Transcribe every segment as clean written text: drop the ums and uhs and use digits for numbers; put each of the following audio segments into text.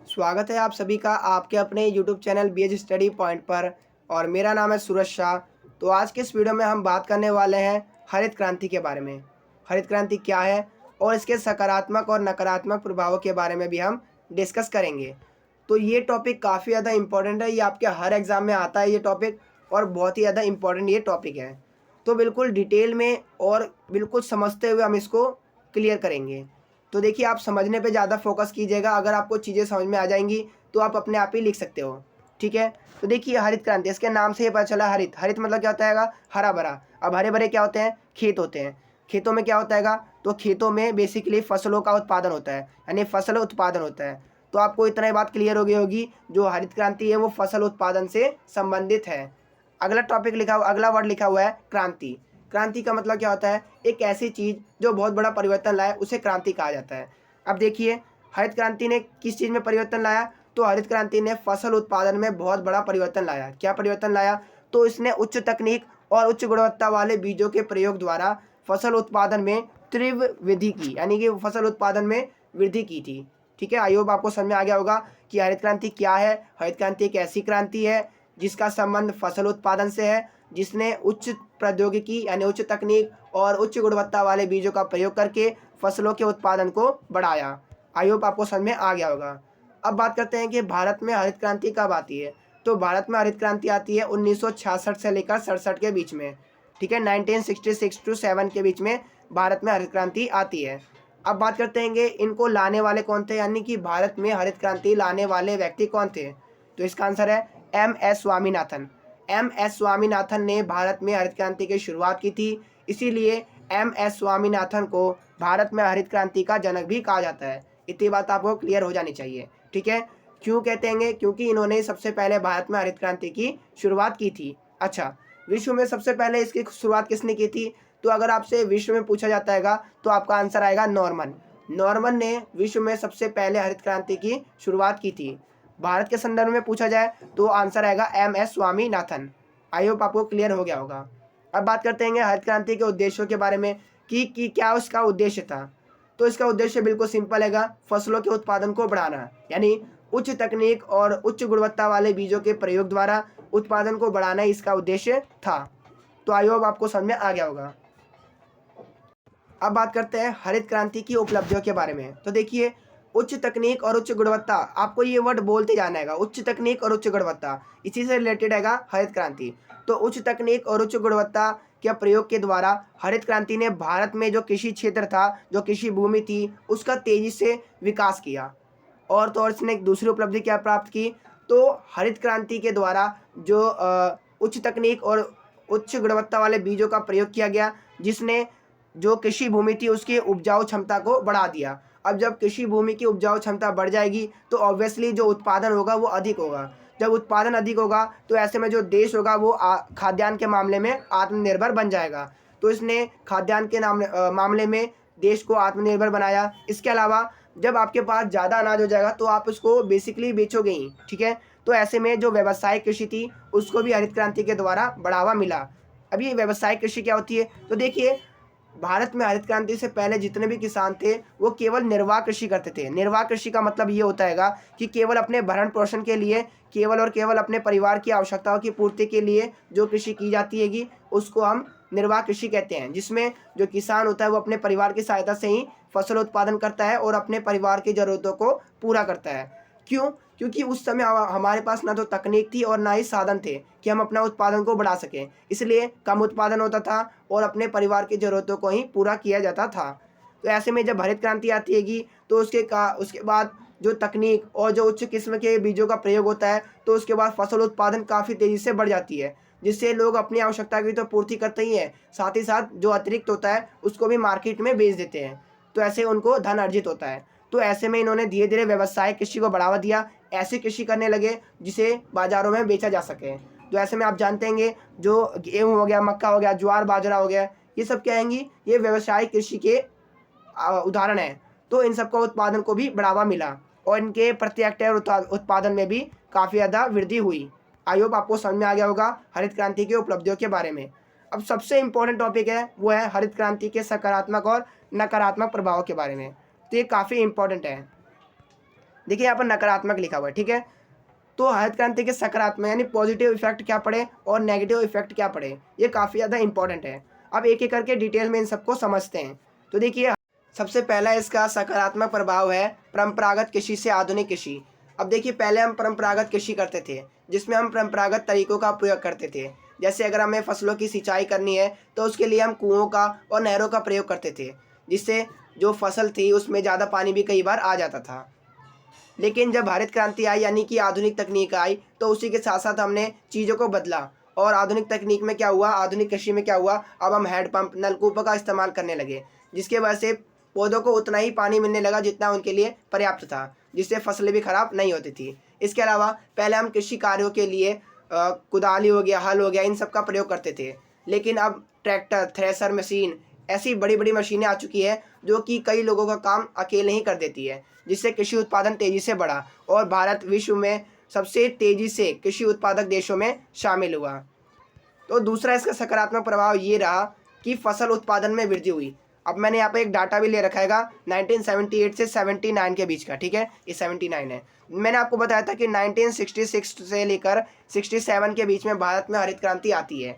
स्वागत है आप सभी का आपके अपने YouTube channel B H study point पर। और मेरा नाम है सूरज शाह। तो आज के इस वीडियो में हम बात करने वाले हैं हरित क्रांति के बारे में। हरित क्रांति क्या है और इसके सकारात्मक और नकारात्मक प्रभावों के बारे में भी हम डिस्कस करेंगे। तो ये टॉपिक काफ़ी ज़्यादा इम्पोर्टेंट है, ये आपके हर एग्ज़ाम में आता है ये टॉपिक, और बहुत ही ज़्यादा इम्पोर्टेंट ये टॉपिक है। तो बिल्कुल डिटेल में और बिल्कुल समझते हुए हम इसको क्लियर करेंगे। तो देखिए, आप समझने पे ज़्यादा फोकस कीजिएगा। अगर आपको चीज़ें समझ में आ जाएंगी तो आप अपने आप ही लिख सकते हो, ठीक है। तो देखिए, हरित क्रांति, इसके नाम से ही पता चला हरित। हरित मतलब क्या होता है? हरा भरा। अब हरे भरे क्या होते हैं? खेत होते हैं। खेतों में क्या होता है? तो खेतों में बेसिकली फसलों का उत्पादन होता है, यानी फसल उत्पादन होता है। तो आपको इतना ही बात क्लियर हो गई होगी, जो हरित क्रांति है वो फसल उत्पादन से संबंधित है। अगला टॉपिक लिखा हुआ, अगला वर्ड लिखा हुआ है क्रांति। क्रांति का मतलब क्या होता है? एक ऐसी चीज़ जो बहुत बड़ा परिवर्तन लाए उसे क्रांति कहा जाता है। अब देखिए, हरित क्रांति ने किस चीज़ में परिवर्तन लाया? तो हरित क्रांति ने फसल उत्पादन में बहुत बड़ा परिवर्तन लाया। क्या परिवर्तन लाया? तो इसने उच्च तकनीक और उच्च गुणवत्ता वाले बीजों के प्रयोग द्वारा फसल उत्पादन में तीव्र वृद्धि की, यानी कि फसल उत्पादन में वृद्धि की थी। ठीक है, आई होप आपको समझ में आ गया होगा कि हरित क्रांति क्या है। हरित क्रांति एक ऐसी क्रांति है जिसका संबंध फसल उत्पादन से है, जिसने उच्च प्रौद्योगिकी यानी उच्च तकनीक और उच्च गुणवत्ता वाले बीजों का प्रयोग करके फसलों के उत्पादन को बढ़ाया। आई होप आपको समझ में आ गया होगा। अब बात करते हैं कि भारत में हरित क्रांति कब आती है। तो भारत में हरित क्रांति आती है 1966 से लेकर 67 के बीच में। ठीक है, 1966 टू 7 के बीच में भारत में हरित क्रांति आती है। अब बात करते हैं कि इनको लाने वाले कौन थे, यानी कि भारत में हरित क्रांति लाने वाले व्यक्ति कौन थे। तो इसका आंसर है एम.एस. स्वामीनाथन। एम.एस. स्वामीनाथन ने भारत में हरित क्रांति की शुरुआत की थी, इसीलिए एम.एस. स्वामीनाथन को भारत में हरित क्रांति का जनक भी कहा जाता है। इतनी बात आपको क्लियर हो जानी चाहिए, ठीक है। क्यों कहते हैं? क्योंकि इन्होंने सबसे पहले भारत में हरित क्रांति की शुरुआत की थी। अच्छा, विश्व में सबसे पहले इसकी शुरुआत किसने की थी? तो अगर आपसे विश्व में पूछा जाता है तो आपका आंसर आएगा नॉर्मन। नॉर्मन ने विश्व में सबसे पहले हरित क्रांति की शुरुआत की थी। भारत के संदर्भ में पूछा जाए तो आंसर आएगा एम.एस. स्वामीनाथन। आई होप आपको क्लियर हो गया होगा। अब बात करते हैं हरित क्रांति के उद्देश्यों के बारे में कि क्या उसका उद्देश्य था। तो इसका उद्देश्य बिल्कुल सिंपल है, फसलों के उत्पादन को बढ़ाना, यानी उच्च तकनीक और उच्च गुणवत्ता वाले बीजों के प्रयोग द्वारा उत्पादन को बढ़ाना इसका उद्देश्य था। तो आई होप आपको समझ में आ गया होगा। अब बात करते हैं हरित क्रांति की उपलब्धियों के बारे में। तो देखिए, उच्च तकनीक और उच्च गुणवत्ता, आपको ये वर्ड बोलते जाना है, उच्च तकनीक और उच्च गुणवत्ता, इसी से रिलेटेड है हरित क्रांति। तो उच्च तकनीक और उच्च गुणवत्ता के प्रयोग के द्वारा हरित क्रांति ने भारत में जो कृषि क्षेत्र था, जो कृषि भूमि थी, उसका तेजी से विकास किया। और तो और इसने एक दूसरी उपलब्धि क्या प्राप्त की? तो हरित क्रांति के द्वारा जो उच्च तकनीक और उच्च गुणवत्ता वाले बीजों का प्रयोग किया गया, जिसने जो कृषि भूमि थी उसकी उपजाऊ क्षमता को बढ़ा दिया। अब जब कृषि भूमि की उपजाऊ क्षमता बढ़ जाएगी तो ऑब्वियसली जो उत्पादन होगा वो अधिक होगा। जब उत्पादन अधिक होगा तो ऐसे में जो देश होगा वो खाद्यान्न के मामले में आत्मनिर्भर बन जाएगा। तो इसने खाद्यान्न के मामले में देश को आत्मनिर्भर बनाया। इसके अलावा जब आपके पास ज़्यादा अनाज हो जाएगा तो आप उसको बेसिकली बेचोगे ही, ठीक है। तो ऐसे में जो व्यावसायिक कृषि थी उसको भी हरित क्रांति के द्वारा बढ़ावा मिला। अब ये व्यावसायिक कृषि क्या होती है? तो देखिए, भारत में हरित क्रांति से पहले जितने भी किसान थे वो केवल निर्वाह कृषि करते थे। निर्वाह कृषि का मतलब ये होता है कि केवल अपने भरण पोषण के लिए, केवल और केवल अपने परिवार की आवश्यकताओं की पूर्ति के लिए जो कृषि की जाती हैगी उसको हम निर्वाह कृषि कहते हैं, जिसमें जो किसान होता है वो अपने परिवार की सहायता से ही फसल उत्पादन करता है और अपने परिवार की ज़रूरतों को पूरा करता है। क्यों? क्योंकि उस समय हमारे पास ना तो तकनीक थी और ना ही साधन थे कि हम अपना उत्पादन को बढ़ा सकें, इसलिए कम उत्पादन होता था और अपने परिवार की ज़रूरतों को ही पूरा किया जाता था। तो ऐसे में जब हरित क्रांति आती हैगी तो उसके बाद जो तकनीक और जो उच्च किस्म के बीजों का प्रयोग होता है तो उसके बाद फसल उत्पादन काफ़ी तेज़ी से बढ़ जाती है, जिससे लोग अपनी आवश्यकता की तो पूर्ति करते ही हैं, साथ ही साथ जो अतिरिक्त होता है उसको भी मार्केट में बेच देते हैं। तो ऐसे उनको धन अर्जित होता है। तो ऐसे में इन्होंने धीरे धीरे व्यवसायिक कृषि को बढ़ावा दिया, ऐसी कृषि करने लगे जिसे बाज़ारों में बेचा जा सके। तो ऐसे में आप जानते हैं जो गेहूँ हो गया, मक्का हो गया, ज्वार बाजरा हो गया, ये सब क्या आएंगी? ये व्यवसायिक कृषि के उदाहरण हैं। तो इन सबका उत्पादन को भी बढ़ावा मिला और इनके प्रति हेक्टेयर उत्पादन में भी काफ़ी ज़्यादा वृद्धि हुई। आई होप आपको समझ में आ गया होगा हरित क्रांति की उपलब्धियों के बारे में। अब सबसे इम्पोर्टेंट टॉपिक है वो है हरित क्रांति के सकारात्मक और नकारात्मक प्रभावों के बारे में। तो ये काफ़ी इम्पोर्टेंट है। देखिए यहाँ पर नकारात्मक लिखा हुआ है, ठीक है। तो हरित क्रांति के सकारात्मक यानी पॉजिटिव इफेक्ट क्या पड़े और नेगेटिव इफेक्ट क्या पड़े, ये काफ़ी ज़्यादा इंपॉर्टेंट है। अब एक एक करके डिटेल में इन सबको समझते हैं। तो देखिए सबसे पहला इसका सकारात्मक प्रभाव है परंपरागत कृषि से आधुनिक कृषि। अब देखिए पहले हम परंपरागत कृषि करते थे, जिसमें हम परंपरागत तरीकों का प्रयोग करते थे। जैसे अगर हमें फसलों की सिंचाई करनी है तो उसके लिए हम कुओं का और नहरों का प्रयोग करते थे, जिससे जो फसल थी उसमें ज़्यादा पानी भी कई बार आ जाता था। लेकिन जब हरित क्रांति आई यानी कि आधुनिक तकनीक आई, तो उसी के साथ साथ हमने चीज़ों को बदला। और आधुनिक तकनीक में क्या हुआ, आधुनिक कृषि में क्या हुआ, अब हम हैंडपंप नलकूपों का इस्तेमाल करने लगे, जिसके वजह से पौधों को उतना ही पानी मिलने लगा जितना उनके लिए पर्याप्त था, जिससे फसलें भी खराब नहीं होती थी। इसके अलावा पहले हम कृषि कार्यों के लिए कुदाली हो गया, हल हो गया, इन सब का प्रयोग करते थे। लेकिन अब ट्रैक्टर, थ्रेसर मशीन, ऐसी बड़ी बड़ी मशीनें आ चुकी है जो कि कई लोगों का काम अकेले ही कर देती है, जिससे कृषि उत्पादन तेज़ी से बढ़ा और भारत विश्व में सबसे तेज़ी से कृषि उत्पादक देशों में शामिल हुआ। तो दूसरा इसका सकारात्मक प्रभाव ये रहा कि फसल उत्पादन में वृद्धि हुई। अब मैंने यहाँ पे एक डाटा भी ले रखा है 1978 से 79 के बीच का, ठीक है, ये 79 है। मैंने आपको बताया था कि 1966 से लेकर 67 के बीच में भारत में हरित क्रांति आती है।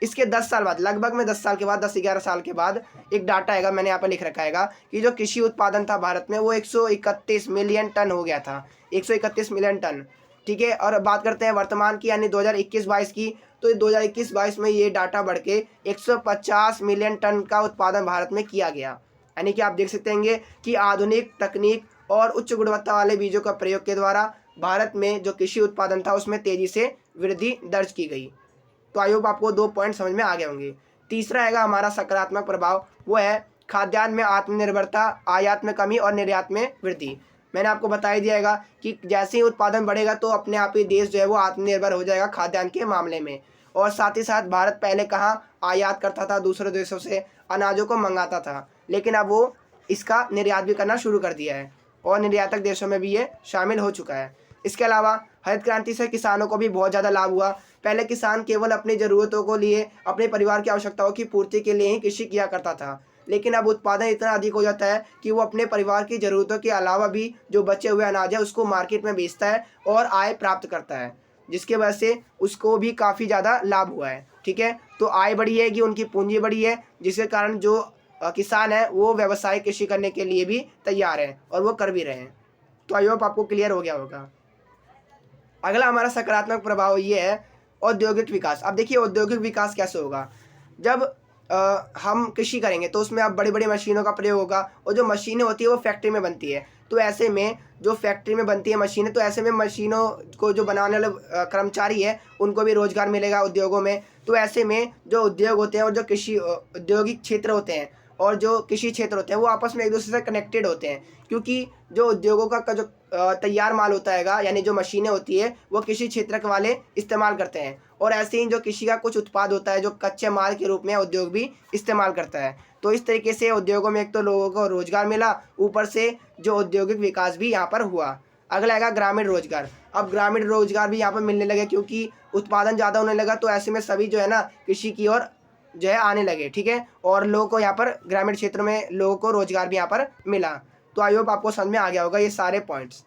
इसके 10 साल बाद, लगभग में 10 साल के बाद, 10-11 साल के बाद एक डाटा आएगा, मैंने यहाँ पर लिख रखा है कि जो कृषि उत्पादन था भारत में वो 131 मिलियन टन हो गया था, 131 मिलियन टन, ठीक है। और बात करते हैं वर्तमान की यानी 2021-22 की, तो 2021-22 में ये डाटा बढ़ के 150 मिलियन टन का उत्पादन भारत में किया गया। यानी कि आप देख सकते हैं कि आधुनिक तकनीक और उच्च गुणवत्ता वाले बीजों का प्रयोग के द्वारा भारत में जो कृषि उत्पादन था उसमें तेज़ी से वृद्धि दर्ज की गई। तो आई होप आपको 2 पॉइंट समझ में आ गए होंगे। तीसरा हैगा हमारा सकारात्मक प्रभाव, वो है खाद्यान्न में आत्मनिर्भरता, आयात में कमी और निर्यात में वृद्धि। मैंने आपको बता ही दिया कि जैसे ही उत्पादन बढ़ेगा तो अपने आप ही देश जो है वो आत्मनिर्भर हो जाएगा खाद्यान्न के मामले में। और साथ ही साथ भारत पहले कहाँ आयात करता था, दूसरे देशों से अनाजों को मंगाता था, लेकिन अब वो इसका निर्यात भी करना शुरू कर दिया है और निर्यातक देशों में भी ये शामिल हो चुका है। इसके अलावा हरित क्रांति से किसानों को भी बहुत ज़्यादा लाभ हुआ। पहले किसान केवल अपनी ज़रूरतों को लिए, अपने परिवार की आवश्यकताओं की पूर्ति के लिए ही कृषि किया करता था, लेकिन अब उत्पादन इतना अधिक हो जाता है कि वो अपने परिवार की ज़रूरतों के अलावा भी जो बचे हुए अनाज है उसको मार्केट में बेचता है और आय प्राप्त करता है, जिसके वजह से उसको भी काफ़ी ज़्यादा लाभ हुआ है, ठीक है। तो आय बढ़ी है कि उनकी पूंजी बढ़ी है, जिसके कारण जो किसान है वो व्यवसाय कृषि करने के लिए भी तैयार है और वो कर भी रहे हैं। तो आई होप आपको क्लियर हो गया होगा। अगला हमारा सकारात्मक प्रभाव ये है औद्योगिक विकास। अब देखिए औद्योगिक विकास कैसे होगा, जब हम कृषि करेंगे तो उसमें अब बड़ी बड़ी मशीनों का प्रयोग होगा और जो मशीनें होती है वो फैक्ट्री में बनती है। तो ऐसे में जो फैक्ट्री में बनती है मशीनें, तो ऐसे में मशीनों को जो बनाने वाले कर्मचारी है उनको भी रोजगार मिलेगा उद्योगों में। तो ऐसे में जो उद्योग होते हैं और जो कृषि औद्योगिक क्षेत्र होते हैं और जो कृषि क्षेत्र होते हैं वो आपस में एक दूसरे से कनेक्टेड होते हैं, क्योंकि जो उद्योगों का जो तैयार माल होता है यानी जो मशीनें होती है वो कृषि क्षेत्र के वाले इस्तेमाल करते हैं, और ऐसे ही जो कृषि का कुछ उत्पाद होता है जो कच्चे माल के रूप में उद्योग भी इस्तेमाल करता है। तो इस तरीके से उद्योगों में एक तो लोगों को रोजगार मिला, ऊपर से जो औद्योगिक विकास भी यहाँ पर हुआ। अगला आएगा ग्रामीण रोजगार। अब ग्रामीण रोजगार भी यहाँ पर मिलने लगे क्योंकि उत्पादन ज़्यादा होने लगा, तो ऐसे में सभी जो है ना कृषि की ओर जो है आने लगे, ठीक है। और लोगों को यहाँ पर ग्रामीण क्षेत्र में लोगों को रोजगार भी यहाँ पर मिला। तो आई होप आपको समझ में आ गया होगा ये सारे पॉइंट्स।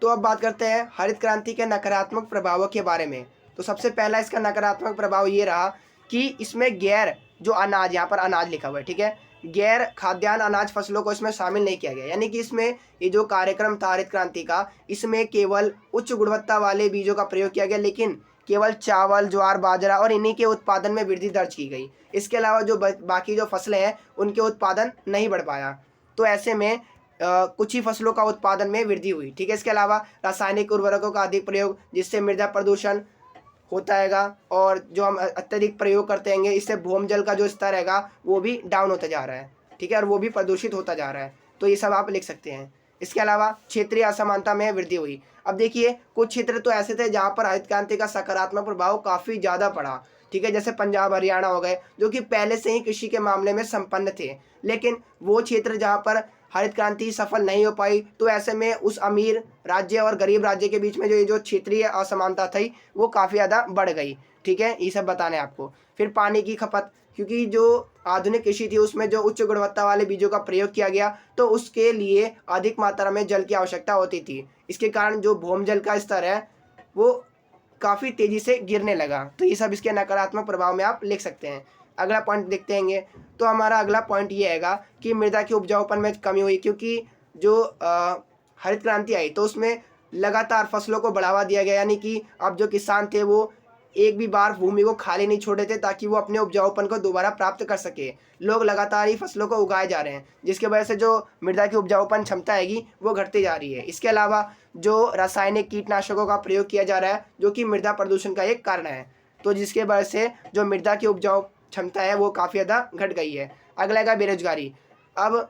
तो अब बात करते हैं हरित क्रांति के नकारात्मक प्रभावों के बारे में। तो सबसे पहला इसका नकारात्मक प्रभाव ये रहा कि इसमें गैर जो अनाज, यहाँ पर अनाज लिखा हुआ है, ठीक है, गैर खाद्यान्न अनाज फसलों को इसमें शामिल नहीं किया गया। यानी कि इसमें ये जो कार्यक्रम था हरित क्रांति का, इसमें केवल उच्च गुणवत्ता वाले बीजों का प्रयोग किया गया, लेकिन केवल चावल, ज्वार, बाजरा और इन्हीं के उत्पादन में वृद्धि दर्ज की गई। इसके अलावा जो बाकी जो फसलें हैं उनके उत्पादन नहीं बढ़ पाया। तो ऐसे में कुछ ही फसलों का उत्पादन में वृद्धि हुई, ठीक है। इसके अलावा रासायनिक उर्वरकों का अधिक प्रयोग, जिससे मृदा प्रदूषण होता हैगा, और जो हम अत्यधिक प्रयोग करते हैं इससे भूमजल का जो स्तर हैगा वो भी डाउन होता जा रहा है, ठीक है, और वो भी प्रदूषित होता जा रहा है। तो ये सब आप लिख सकते हैं। इसके अलावा क्षेत्रीय असमानता में वृद्धि हुई। अब देखिए कुछ क्षेत्र तो ऐसे थे जहाँ पर हरित क्रांति का सकारात्मक प्रभाव काफ़ी ज़्यादा पड़ा, ठीक है, जैसे पंजाब, हरियाणा हो गए, जो कि पहले से ही कृषि के मामले में संपन्न थे। लेकिन वो क्षेत्र जहाँ पर हरित क्रांति सफल नहीं हो पाई, तो ऐसे में उस अमीर राज्य और गरीब राज्य के बीच में जो क्षेत्रीय असमानता थी वो काफ़ी ज़्यादा बढ़ गई, ठीक है। ये सब बताने आपको। फिर पानी की खपत, क्योंकि जो आधुनिक कृषि थी उसमें जो उच्च गुणवत्ता वाले बीजों का प्रयोग किया गया, तो उसके लिए अधिक मात्रा में जल की आवश्यकता होती थी। इसके कारण जो भूमजल का स्तर है वो काफ़ी तेज़ी से गिरने लगा। तो ये सब इसके नकारात्मक प्रभाव में आप लिख सकते हैं। अगला पॉइंट देखते हैं। तो हमारा अगला पॉइंट ये हैगा कि मृदा की उपजाऊपन में कमी हुई, क्योंकि जो हरित क्रांति आई तो उसमें लगातार फसलों को बढ़ावा दिया गया, यानी कि अब जो किसान थे वो एक भी बार भूमि को खाली नहीं छोड़े थे ताकि वो अपने उपजाऊपन को दोबारा प्राप्त कर सके। लोग लगातार ही फसलों को उगाए जा रहे हैं, जिसकी वजह से जो मृदा की उपजाऊपन क्षमता आएगी वो घटती जा रही है। इसके अलावा जो रासायनिक कीटनाशकों का प्रयोग किया जा रहा है जो कि मृदा प्रदूषण का एक कारण है, तो जिसके वजह से जो मृदा की उपजाऊ क्षमता है वो काफ़ी ज़्यादा घट गई है। अगला है बेरोजगारी। अब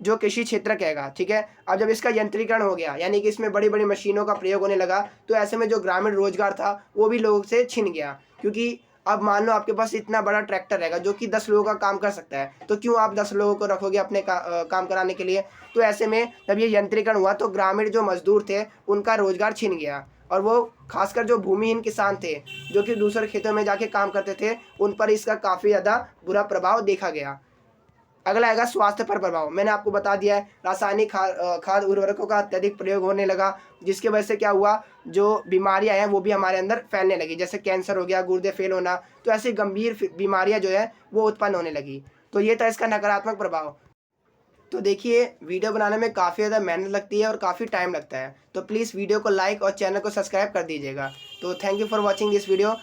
जो कृषि क्षेत्र कहेगा, ठीक है, अब जब इसका यंत्रीकरण हो गया यानी कि इसमें बड़ी बड़ी मशीनों का प्रयोग होने लगा, तो ऐसे में जो ग्रामीण रोजगार था वो भी लोगों से छिन गया। क्योंकि अब मान लो आपके पास इतना बड़ा ट्रैक्टर रहेगा जो कि 10 लोगों का काम कर सकता है, तो क्यों आप 10 लोगों को रखोगे अपने काम कराने के लिए। तो ऐसे में जब ये यंत्रीकरण हुआ तो ग्रामीण जो मजदूर थे उनका रोजगार छिन गया, और वो खासकर जो भूमिहीन किसान थे जो कि दूसरे खेतों में जाके काम करते थे उन पर इसका काफ़ी ज़्यादा बुरा प्रभाव देखा गया। अगला आएगा स्वास्थ्य पर प्रभाव। मैंने आपको बता दिया है, रासायनिक खाद उर्वरकों का अत्यधिक प्रयोग होने लगा, जिसकी वजह से क्या हुआ, जो बीमारियां हैं वो भी हमारे अंदर फैलने लगी, जैसे कैंसर हो गया, गुर्दे फेल होना, तो ऐसी गंभीर बीमारियां जो है वो उत्पन्न होने लगी। तो ये था इसका नकारात्मक प्रभाव। तो देखिए, वीडियो बनाने में काफ़ी ज़्यादा मेहनत लगती है और काफ़ी टाइम लगता है, तो प्लीज़ वीडियो को लाइक और चैनल को सब्सक्राइब कर दीजिएगा। तो thank you for watching this video.